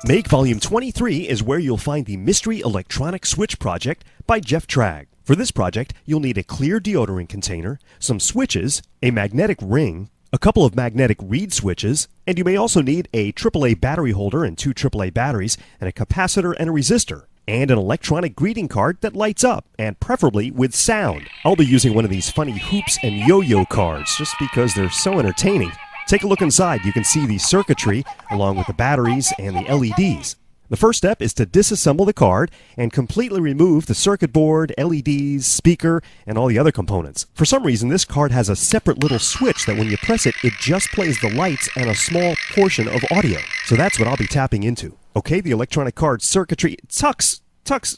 Make Volume 23 is where you'll find the Mystery Electronic Switch project by Jeff Tregre. For this project, you'll need a clear deodorant container, some switches, a magnetic ring, a couple of magnetic reed switches, and you may also need a AAA battery holder and two AAA batteries, and a capacitor and a resistor, and an electronic greeting card that lights up, and preferably with sound. I'll be using one of these funny hoops and yo-yo cards just because they're so entertaining. Take a look inside. You can see the circuitry along with the batteries and the LEDs. The first step is to disassemble the card and completely remove the circuit board, LEDs, speaker, and all the other components. For some reason, this card has a separate little switch that when you press it, it just plays the lights and a small portion of audio. So that's what I'll be tapping into. Okay, the electronic card circuitry. Tux,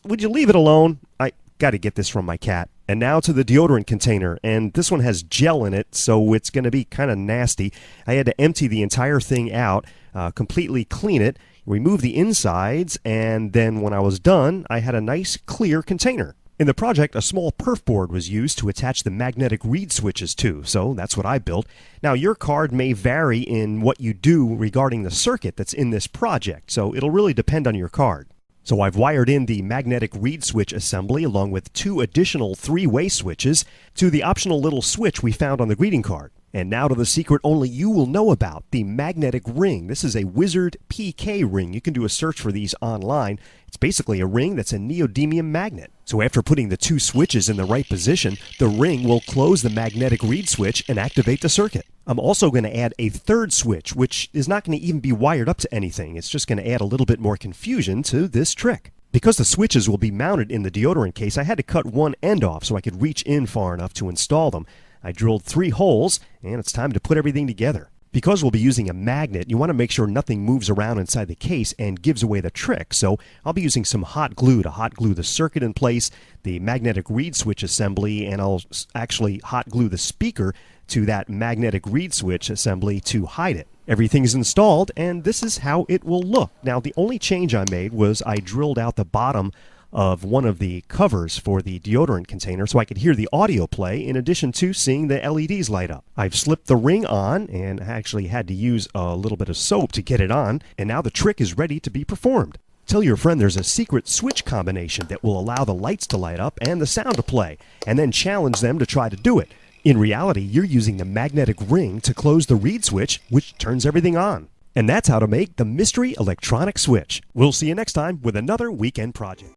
would you leave it alone? I gotta get this from my cat. And now to the deodorant container, and this one has gel in it, so it's going to be kind of nasty. I had to empty the entire thing out, completely clean it, remove the insides, and then when I was done, I had a nice clear container. In the project, a small perf board was used to attach the magnetic reed switches to, so that's what I built. Now, your card may vary in what you do regarding the circuit that's in this project, so it'll really depend on your card. So I've wired in the magnetic reed switch assembly along with two additional three-way switches to the optional little switch we found on the greeting card. And now to the secret only you will know about, the magnetic ring. This is a Wizard PK ring. You can do a search for these online. It's basically a ring that's a neodymium magnet. So after putting the two switches in the right position, the ring will close the magnetic reed switch and activate the circuit. I'm also going to add a third switch, which is not going to even be wired up to anything. It's just going to add a little bit more confusion to this trick. Because the switches will be mounted in the deodorant case, I had to cut one end off so I could reach in far enough to install them. I drilled 3 holes, and it's time to put everything together. Because we'll be using a magnet, you want to make sure nothing moves around inside the case and gives away the trick. So I'll be using some hot glue to hot glue the circuit in place, the magnetic reed switch assembly, and I'll actually hot glue the speaker to that magnetic reed switch assembly to hide it. Everything's installed, and this is how it will look. Now, the only change I made was I drilled out the bottom of one of the covers for the deodorant container so I could hear the audio play in addition to seeing the LEDs light up. I've slipped the ring on, and I actually had to use a little bit of soap to get it on, and now the trick is ready to be performed. Tell your friend there's a secret switch combination that will allow the lights to light up and the sound to play, and then challenge them to try to do it. In reality, you're using the magnetic ring to close the reed switch, which turns everything on. And that's how to make the Mystery Electronic Switch. We'll see you next time with another weekend project.